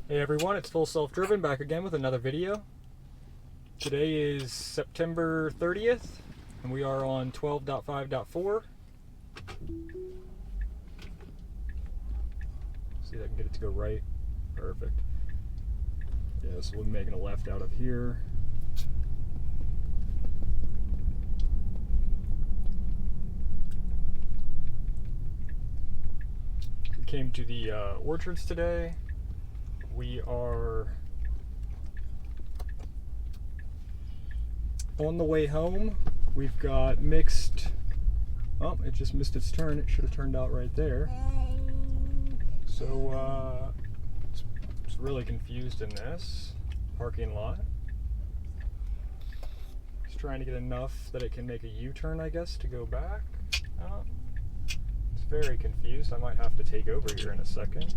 Hey everyone, it's Full Self-Driven back again with another video. Today is September 30th and we are on 12.5.4. See if I can get it to go right. Perfect. Yeah, so we'll be making a left out of here. We came to the orchards today. We are on the way home. We've got mixed, oh, it just missed its turn. It should have turned out right there. So it's really confused in this parking lot. It's trying to get enough that it can make a U-turn, I guess, to go back. Oh, it's very confused. I might have to take over here in a second.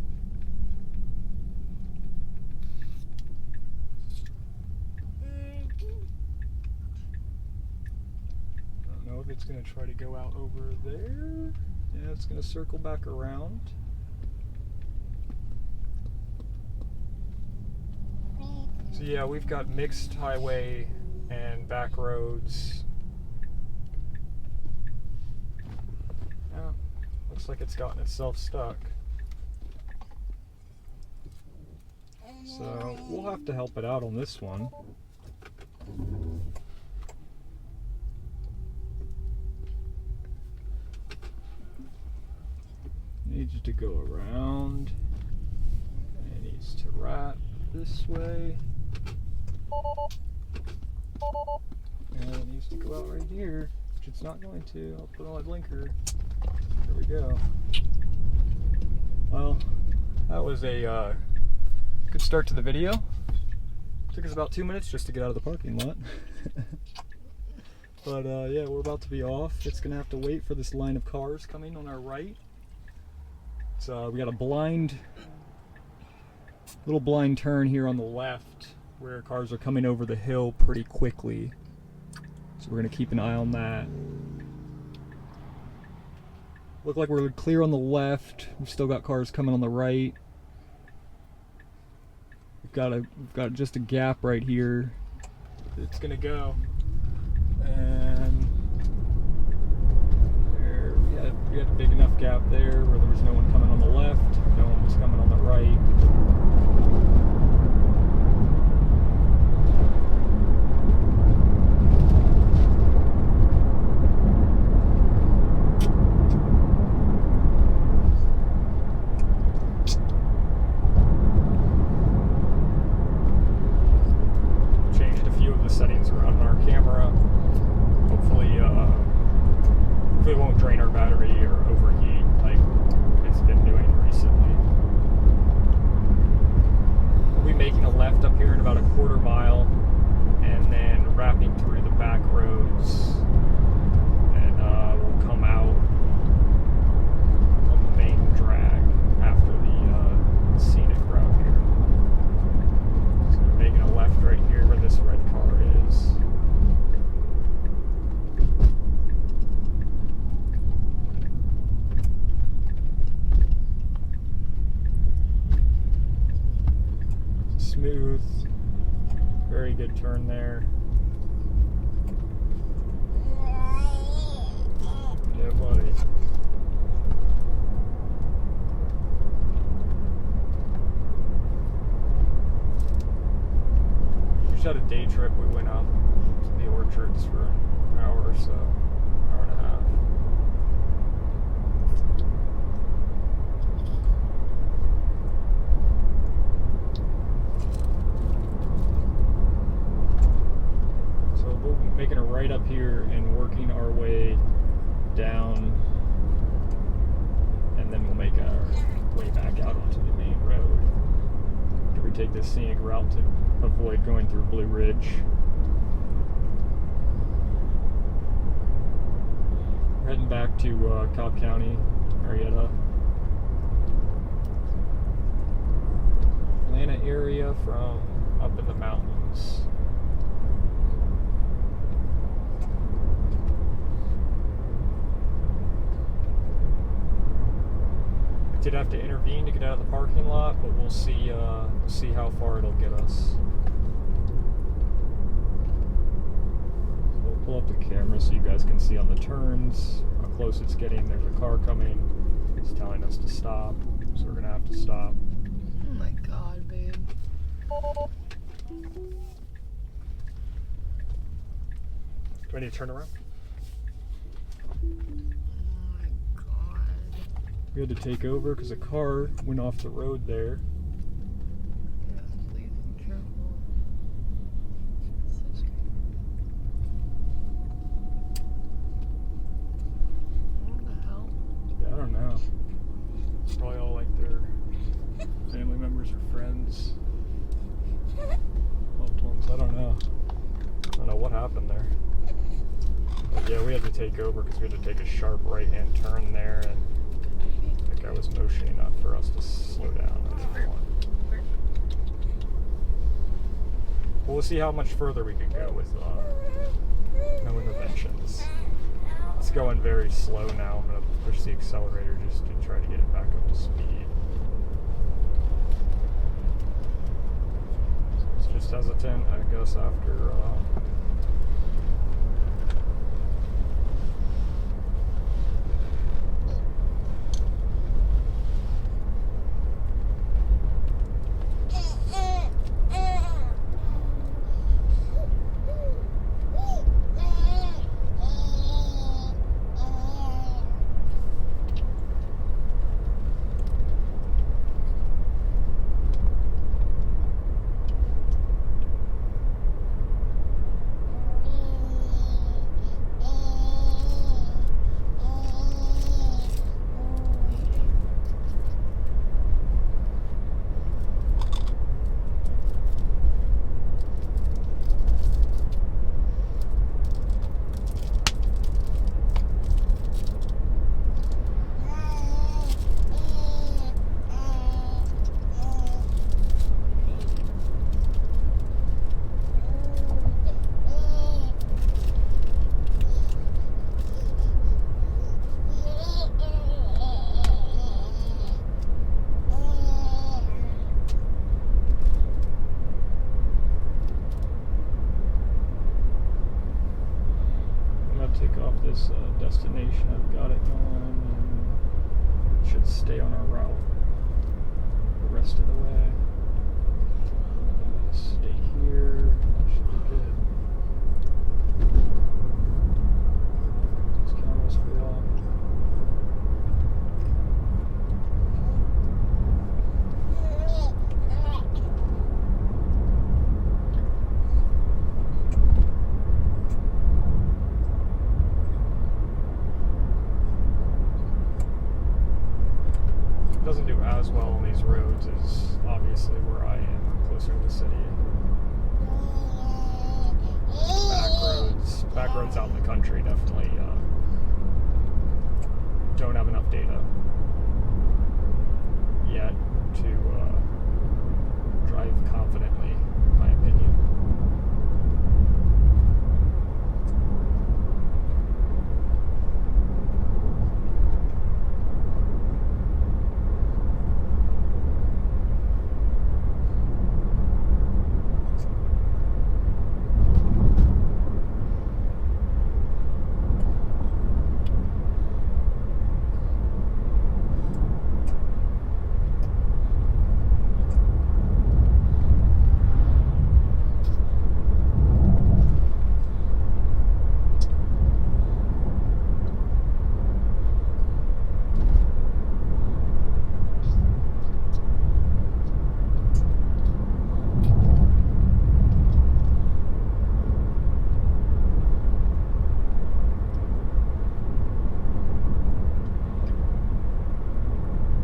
If it's going to try to go out over there. Yeah, it's going to circle back around. So yeah, we've got mixed highway and back roads. Yeah, looks like it's gotten itself stuck. So we'll have to help it out on this one. Needs to go around. It needs to wrap this way. And it needs to go out right here, which it's not going to. I'll put on my blinker. There we go. Well, that was a good start to the video. Took us about 2 minutes just to get out of the parking lot. But yeah, we're about to be off. It's gonna have to wait for this line of cars coming on our right. So we got a little blind turn here on the left where cars are coming over the hill pretty quickly. So we're gonna keep an eye on that. Look like we're clear on the left. We've still got cars coming on the right. We've got just a gap right here. It's gonna go. And we had a big enough gap there where there was no one coming on the left, no one was coming on the right. Changed a few of the settings around on our camera. Hopefully it won't drain our battery or overheat like it's been doing recently. We'll be making a left up here in about a quarter mile and then wrapping through the back roads, and we'll come out on the main drag after the scenic route here. So we're making a left right here where this red car is. Smooth, very good turn there. Yeah, buddy. We just had a day trip. We went out to the orchards for an hour or so, hour and a half. Making a right up here and working our way down, and then we'll make our way back out onto the main road. After we take this scenic route to avoid going through Blue Ridge. We're heading back to Cobb County, Marietta. Atlanta area from up in the mountains. Did have to intervene to get out of the parking lot, but we'll see see how far it'll get us. We'll pull up the camera so you guys can see on the turns how close it's getting. There's a car coming. It's telling us to stop, so we're gonna have to stop. Oh my god, babe. Do I need to turn around? Oh my god. We had to take over because a car went off the road there. Yeah, please be careful. It's so scary. What the hell? Yeah, I don't know. Probably all like their family members or friends, loved ones. I don't know. I don't know what happened there. But yeah, we had to take over because we had to take a sharp right-hand turn there, and that guy was motioning up for us to slow down. I didn't want. Well, we'll see how much further we can go with no interventions. It's going very slow now. I'm going to push the accelerator just to try to get it back up to speed. So it's just hesitant, I guess, after take off this destination. I've got it going, and it should stay on our route the rest of the way. Stay here. That should be good. These cameras feel off. Doesn't do as well on these roads as obviously where I am, closer to the city. Back roads out in the country definitely don't have enough data yet to drive confidently, in my opinion.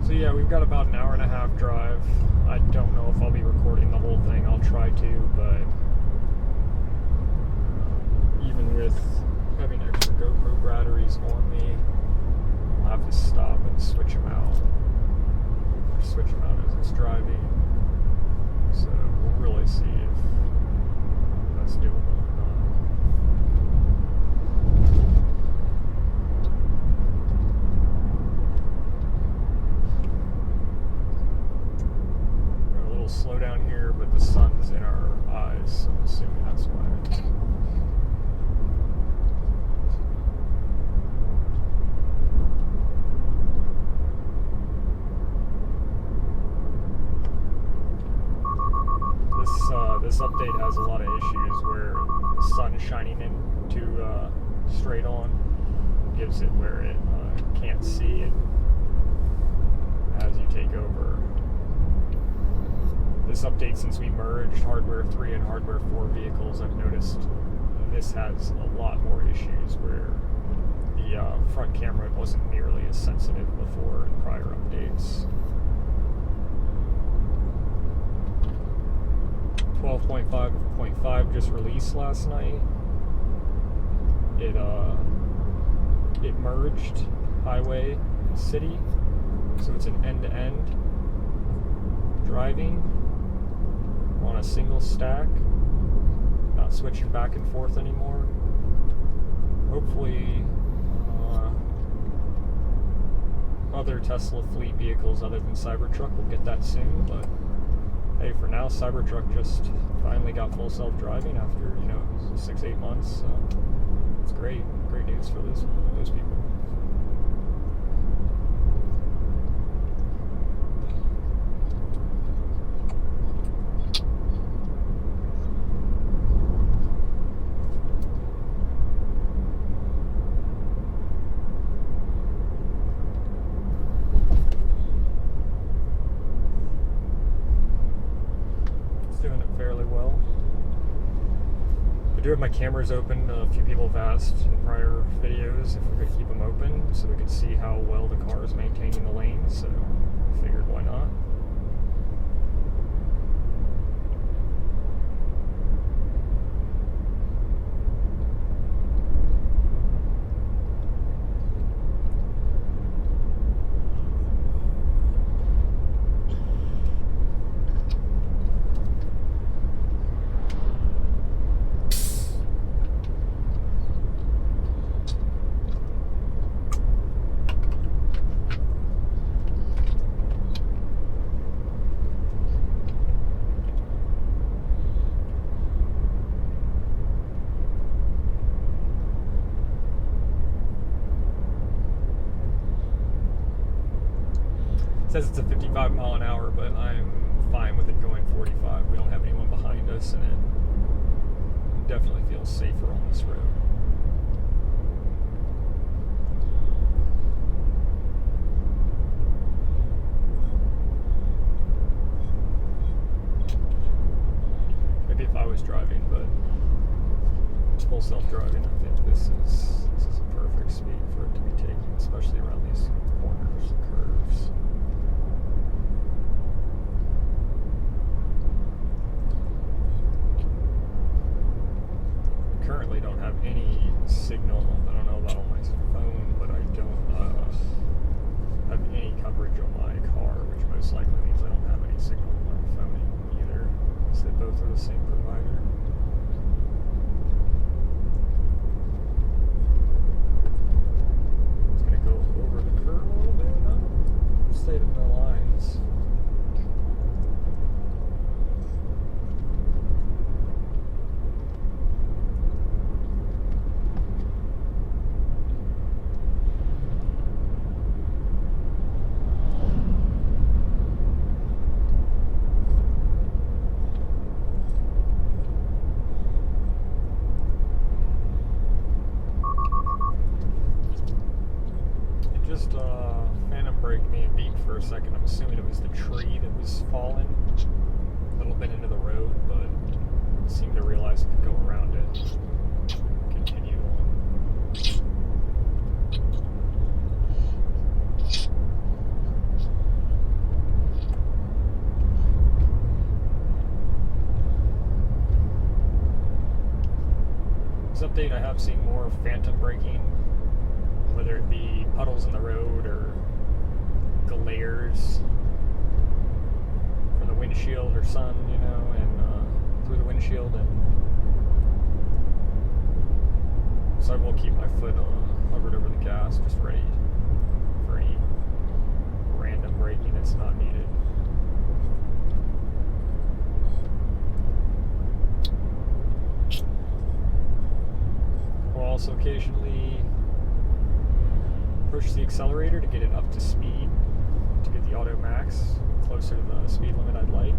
So yeah, we've got about an hour and a half drive. I don't know if I'll be recording the whole thing. I'll try to, but even with having extra GoPro batteries on me, I'll have to stop and switch them out. Or switch them out as it's driving. So we'll really see if that's doable or not. Got a little little slow down here, but the sun's in our eyes, so I'm assuming that's why. This update has a lot of issues where the sun shining into straight on gives it where it can't see it as you take over. This update, since we merged hardware 3 and hardware 4 vehicles, I've noticed this has a lot more issues where the front camera wasn't nearly as sensitive before in prior updates. 12.5.5 just released last night. It merged highway and city, so it's an end-to-end driving on a single stack, not switching back and forth anymore. Hopefully other Tesla fleet vehicles other than Cybertruck will get that soon, but hey, for now, Cybertruck just finally got full self-driving after, 6-8 months. So it's great news for those people. Doing it fairly well. I do have my cameras open. A few people have asked in prior videos if we could keep them open so we could see how well the car is maintaining the lane, so I figured why not. It says it's a 55 mile an hour, but I'm fine with it going 45. We don't have anyone behind us, and it definitely feels safer on this road. Maybe if I was driving, but full self-driving, I think this is a perfect speed for it to be taking, especially around these corners and curves. Currently don't have any signal. I don't know about on my phone, but I don't have any coverage on my car, which most likely means I don't have any signal on my phone either, because they both are the same provider. It's gonna go over the curve a little bit. No, stayed in the lines. Just phantom braked me and beeped for a second. I'm assuming it was the tree that was falling a little bit into the road, but seemed to realize it could go around it. Continued on. This update, I have seen more phantom braking, whether it be puddles in the road or glares from the windshield or sun, and through the windshield, and so I will keep my foot hovered over the gas, just ready for any random braking that's not needed. also occasionally push the accelerator to get it up to speed, to get the auto max closer to the speed limit I'd like.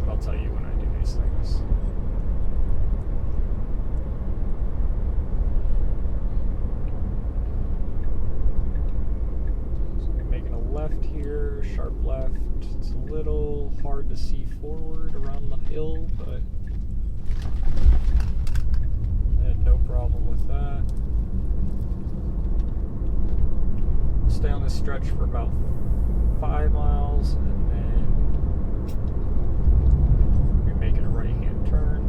But I'll tell you when I do these things. So I'm making a left here, sharp left. It's a little hard to see forward around the hill, but I had no problem with that. Stay on this stretch for about 5 miles, and then we're making a right-hand turn.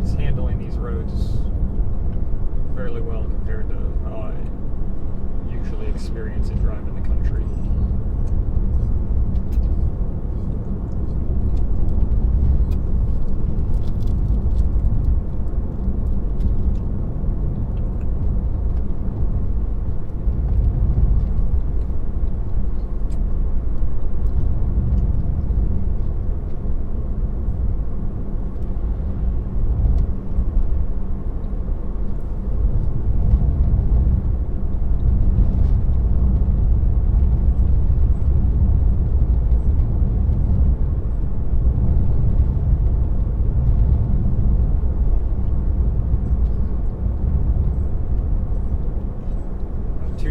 Just handling these roads fairly well compared to how I usually experience it driving the country.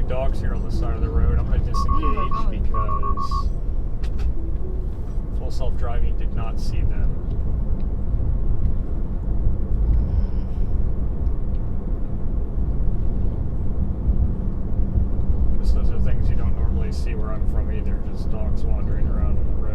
Dogs here on the side of the road. I'm going to disengage because full self-driving did not see them. Because those are things you don't normally see where I'm from either, just dogs wandering around on the road.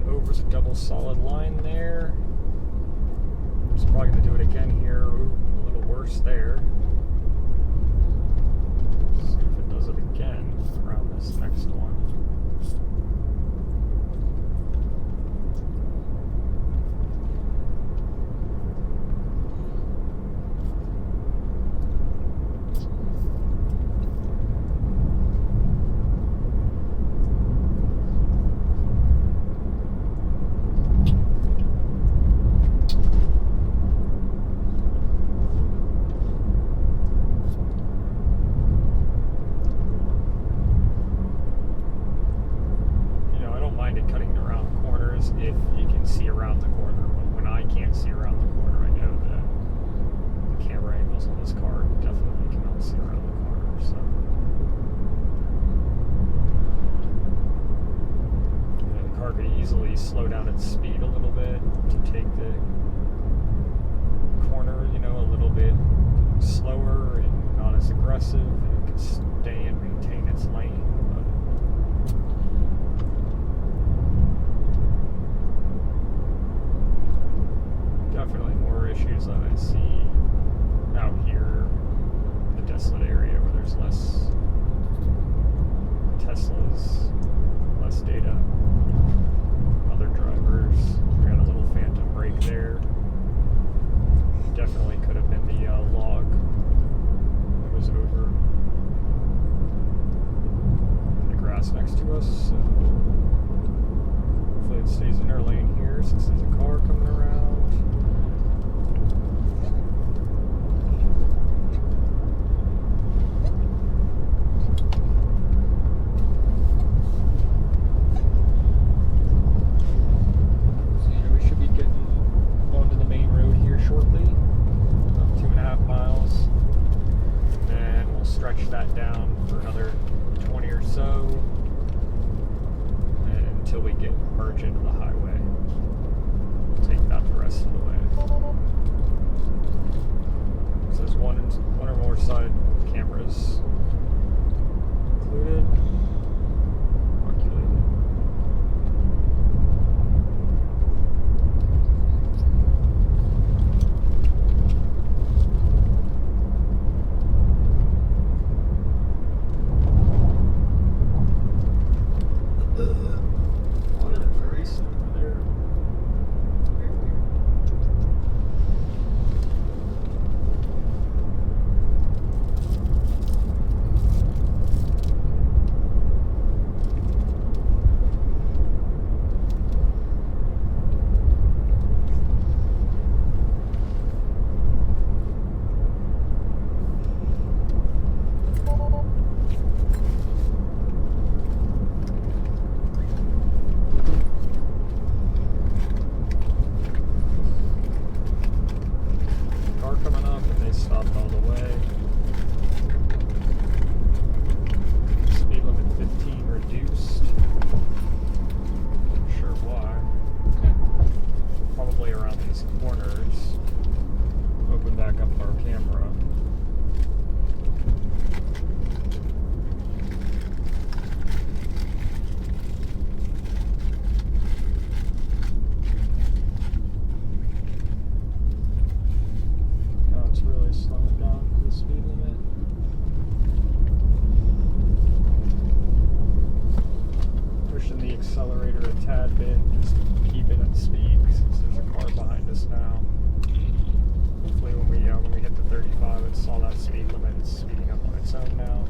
Over the double solid line there. It's probably going to do it again here. Ooh, a little worse there. Let's see if it does it again around this next one. If you can see around the corner, but when I can't see around the corner, I know that the camera angles on this car definitely cannot see around the corner. So, the car could easily slow down its speed a little bit to take the corner, a little bit slower and not as aggressive, and it could stay and maintain its lane. Definitely more issues that I see out here in the desolate area where there's less Teslas, less data, other drivers. We got a little phantom brake there. Definitely could have been the log that was over the grass next to us. So hopefully it stays in our lane here since there's a car coming around. Stretch that down for another 20 or so, and until we get merge into the highway. We'll take that the rest of the way. So there's one or more side cameras included. Articulated. saw that speed limit. It's speeding up on its own now.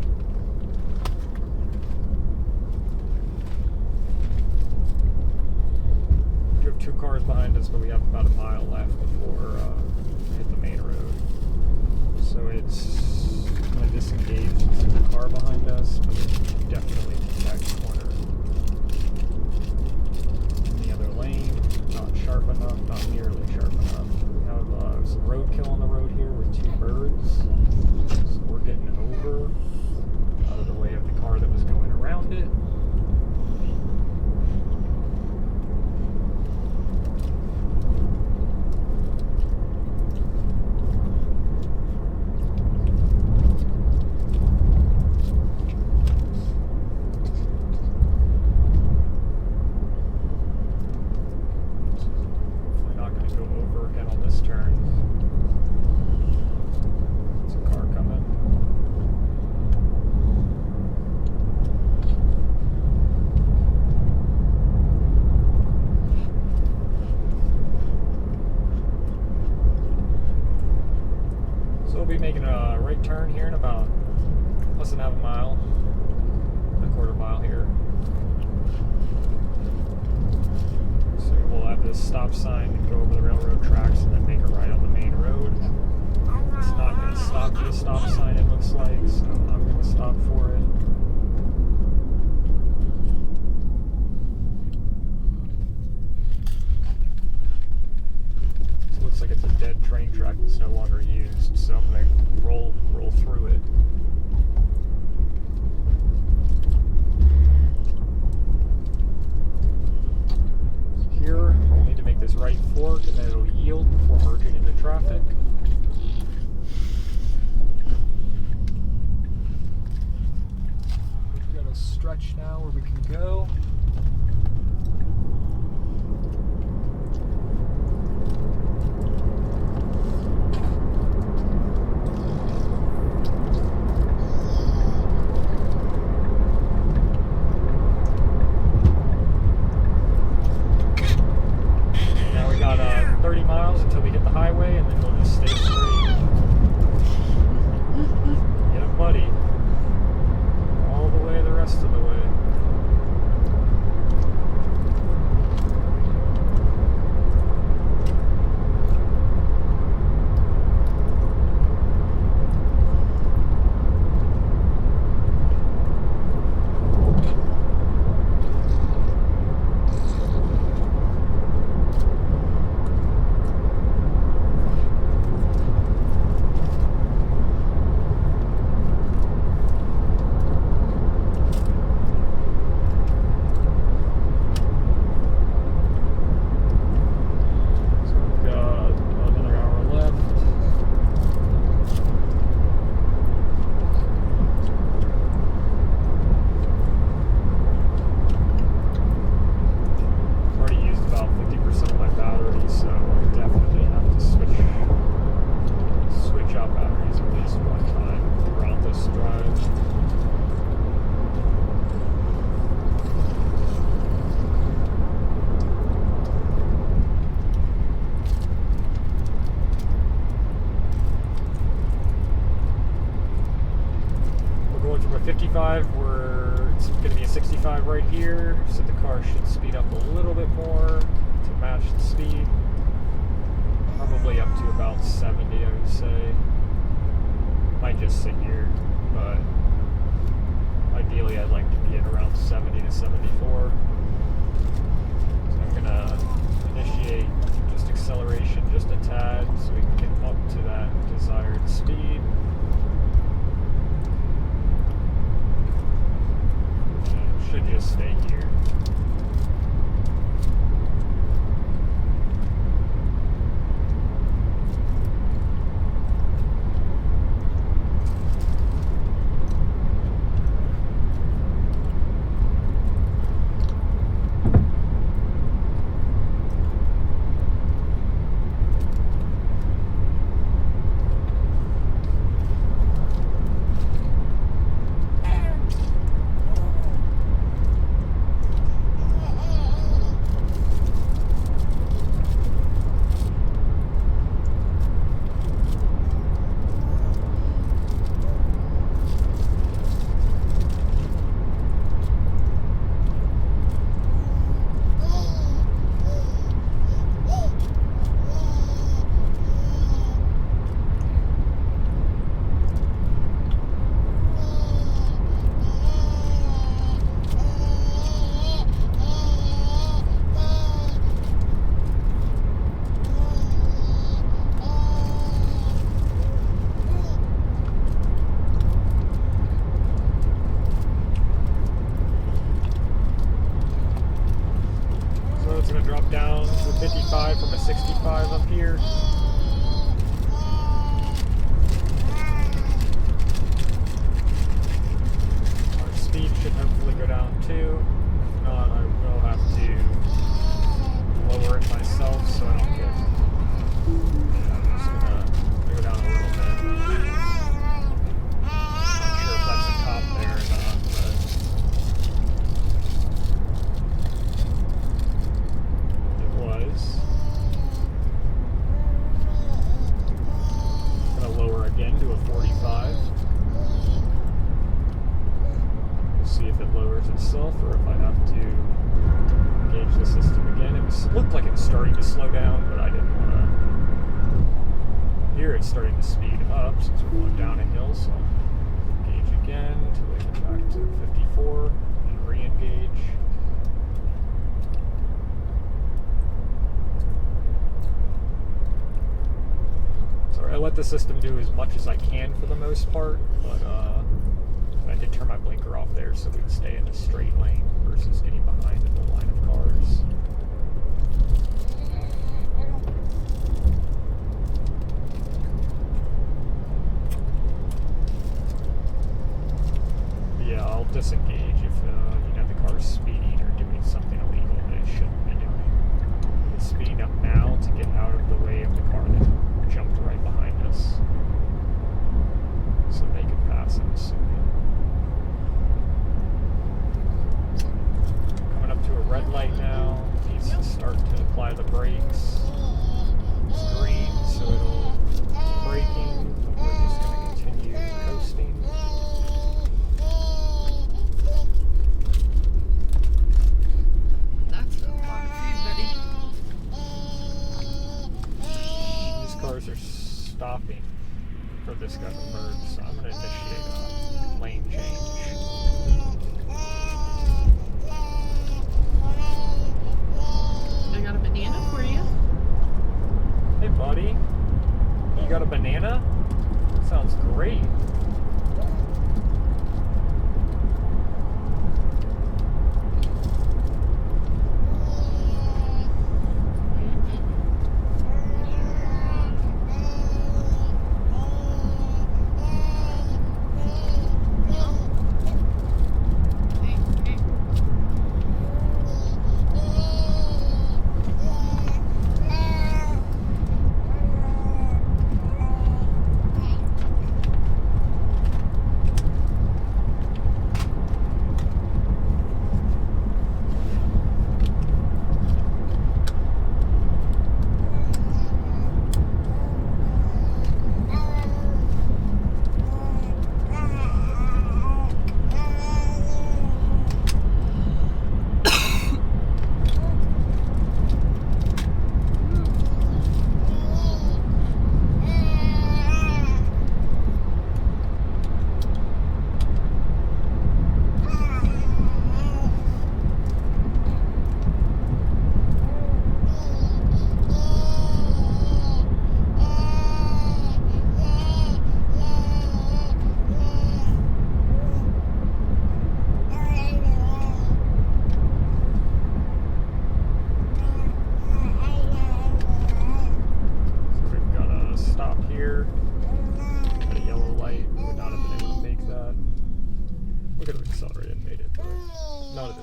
We have 2 cars behind us, but we have about a mile left before we hit the main road. So it's kind of disengaged. It's a car behind us, but it definitely detects corner. In the other lane, not sharp enough, not nearly sharp enough. We have some roadkill on the road here with 2 birds. So we're getting over out of the way of the car that was going around it. Making a right turn here in about less than half a mile, a quarter mile here. So we'll have this stop sign and go over the railroad tracks and then make a right on the main road. It's not going to stop for the stop sign, it looks like, so I'm going to stop for it. Looks like it's a dead train track that's no longer used, so I'm going to roll through it. Here, we'll need to make this right fork, and then it'll yield before merging into traffic. We've got a stretch now where we can go. From a 55, it's going to be a 65 right here, so the car should speed up a little bit more to match the speed. Probably up to about 70, I would say. Might just sit here, but ideally I'd like to be at around 70 to 74. So I'm going to initiate just acceleration just a tad so we can get up to that desired speed. Should just stay here. to. If not, I will have to lower it myself so I don't get. Yeah, I'm just gonna go down a little bit. Not sure if that's a cop there or not, but it was. Gonna lower again to a 45. We'll see if it lowers itself or if I have to gauge the system again. It looked like it was starting to slow down, but I didn't want to. Here it's starting to speed up since we're going down a hill, so gauge again until we get back to 54 and re-engage. Sorry, I let the system do as much as I can for the most part, but I did turn my blinker off there so we can stay in a straight lane versus getting behind in the line of cars. Yeah, I'll disengage if the car's speeding or doing something illegal that it shouldn't be doing. It's speeding up now to get out of the way of the car that jumped right behind us, so they could pass him soon. Coming up to a red light now. Needs to start to apply the brakes. It's green, so it'll braking. We're just going to continue coasting. That's a lot of food, buddy. These cars are stopping for this guy to merge, so I'm going to initiate a lane change. I got a banana for you. Hey, buddy. You got a banana? Sounds great.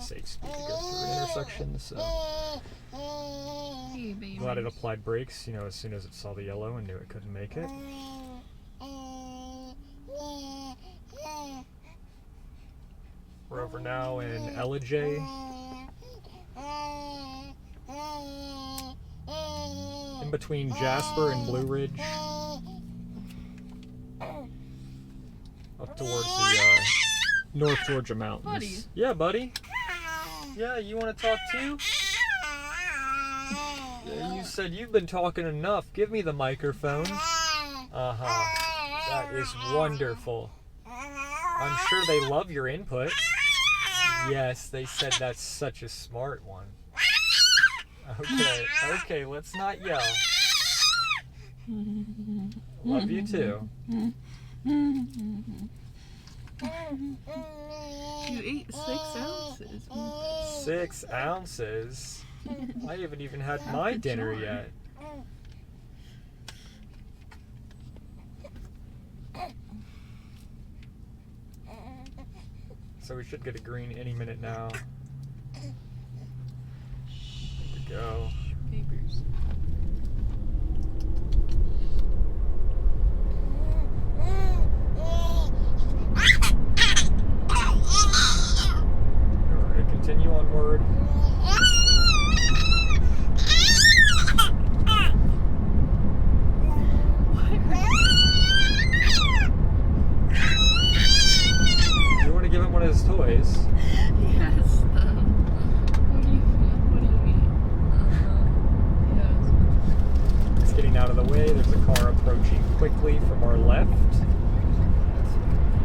safe speed to go through an intersection, so Hey, baby. glad it applied brakes, as soon as it saw the yellow and knew it couldn't make it. We're over now in Ellijay. In between Jasper and Blue Ridge. Up towards the North Georgia mountains. Buddy. Yeah, buddy. Yeah, you want to talk too? Yeah, you said you've been talking enough. Give me the microphone. Uh-huh. That is wonderful. I'm sure they love your input. Yes, they said that's such a smart one. Okay, let's not yell. Love you too. You ate 6 ounces. 6 ounces? I haven't even had my dinner yet. So we should get a green any minute now. There we go. Papers. Alright, continue onward. You want to give him one of his toys? Yes. What do you mean? Yes. It's getting out of the way. There's a car approaching quickly from our left.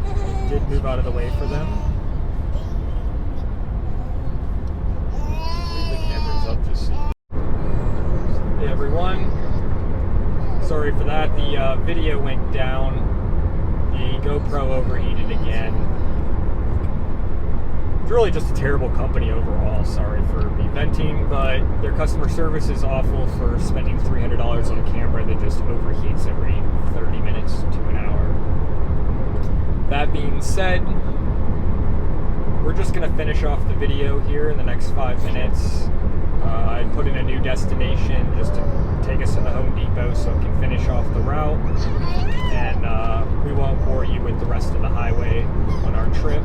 It did move out of the way for them. Leave the cameras up just so you... Hey everyone. Sorry for that. The video went down. The GoPro overheated again. It's really just a terrible company overall. Sorry for me venting, but their customer service is awful for spending $300 on a camera that just overheats every 30 minutes to an hour. That being said, we're just going to finish off the video here in the next 5 minutes. I put in a new destination just to take us to the Home Depot so it can finish off the route, and we won't bore you with the rest of the highway on our trip.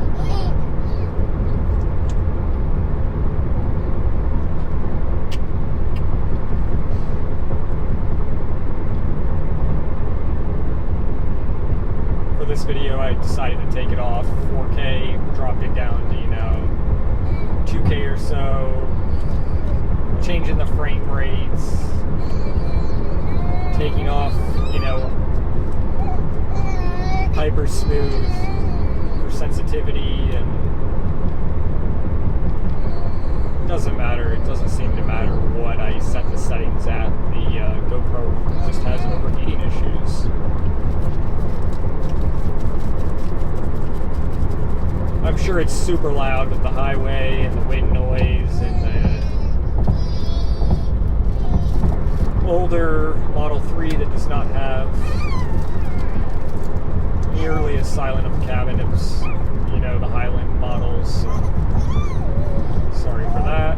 For this video, I decided to take it off 4K, dropped it down to, 2K or so, changing the frame rates, taking off, hyper smooth for sensitivity, and it doesn't matter. It doesn't seem to matter what I set the settings at. The GoPro just has overheating issues. I'm sure it's super loud with the highway and the wind noise and the older Model 3 that does not have nearly as silent of a cabin as, the Highland models. So sorry for that.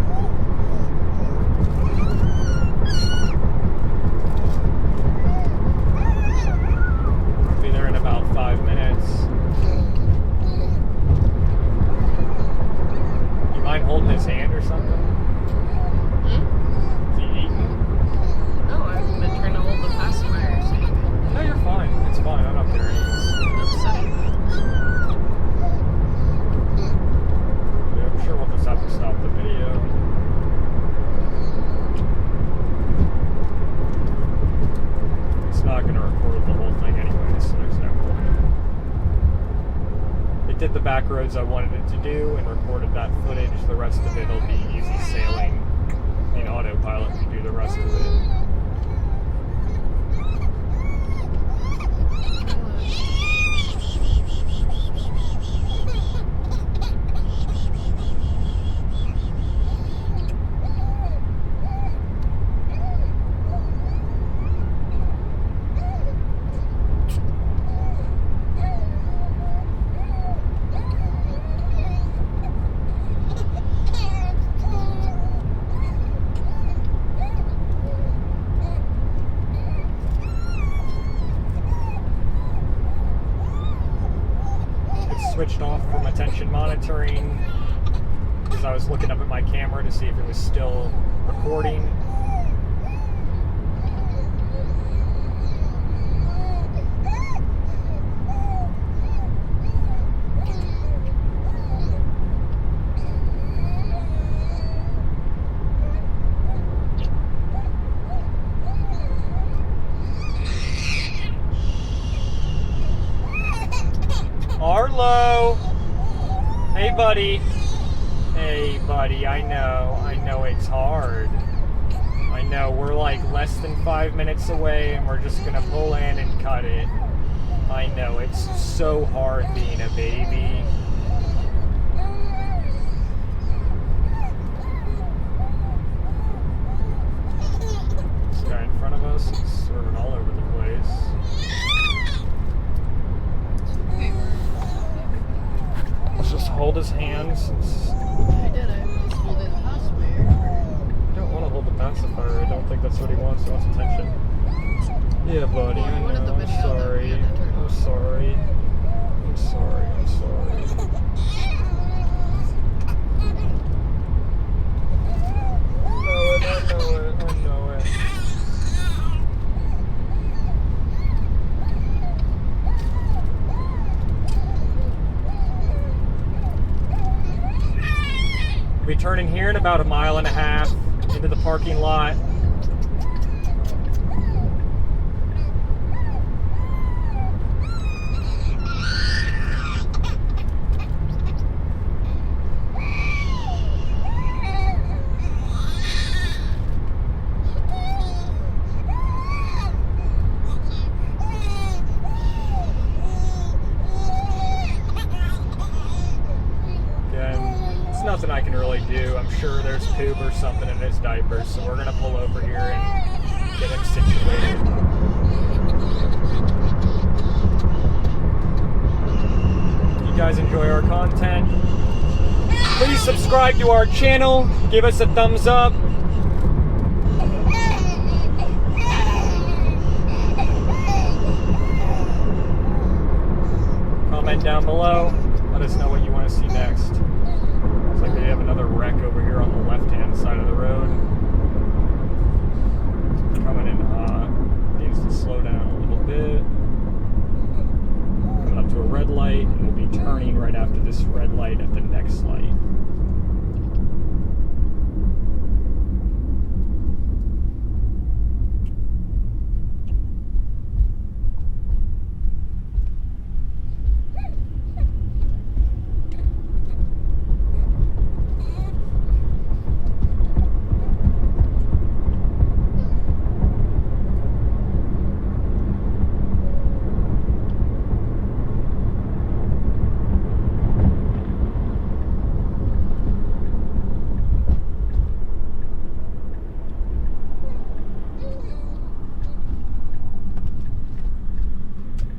I'll be there in about 5 minutes. Mind holding his hand or something? Hmm? Is he eating? No, I've been trying to hold the pacifier so you can No, you're fine. It's fine. I'm not carrying it. upset him. Yeah, I'm sure we'll just have to stop the video. It's not going to record the whole thing anyway, so there's no point. It did the back roads I wanted it to do and recorded that footage. The rest of it will be easy sailing. In autopilot, we do the rest of it. Switched off from attention monitoring because I was looking up at my camera to see if it was still recording. Arlo! Hey, buddy. Hey, buddy, I know it's hard. I know, we're like less than 5 minutes away and we're just gonna pull in and cut it. I know, it's so hard being a baby. This guy in front of us is swerving all over the place. It's just hold his hands. I did. I was holding the pacifier. I don't want to hold the pacifier. I don't think that's what he wants. He wants attention. Yeah, buddy. Well, I you wanted the know. I'm video that we sorry. had to turn I'm off. sorry. I'm sorry. I'm sorry. I know it. I know it. We'll be turning here in about 1.5 miles into the parking lot. Nothing I can really do. I'm sure there's poop or something in his diapers, so we're gonna pull over here and get him situated. If you guys enjoy our content, please subscribe to our channel, give us a thumbs up. Comment down below, let us know what you want to see next. Looks like they have another wreck over here on the left-hand side of the road. Coming in hot. Needs to slow down a little bit. Coming up to a red light, and we'll be turning right after this red light at the next light.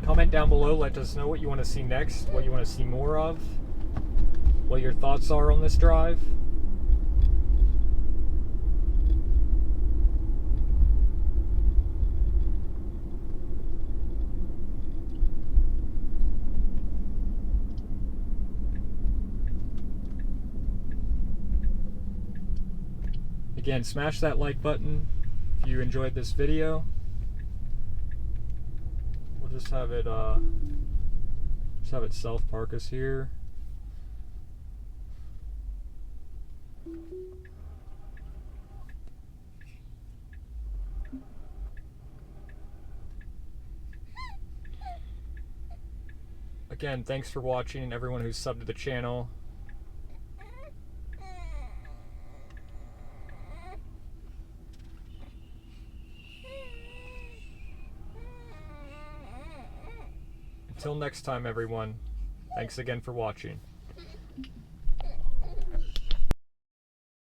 Comment down below, let us know what you want to see next, what you want to see more of, what your thoughts are on this drive. Again, smash that like button if you enjoyed this video. We'll just have it self-park us here. Again, thanks for watching and everyone who's subbed to the channel. Until next time, everyone, thanks again for watching.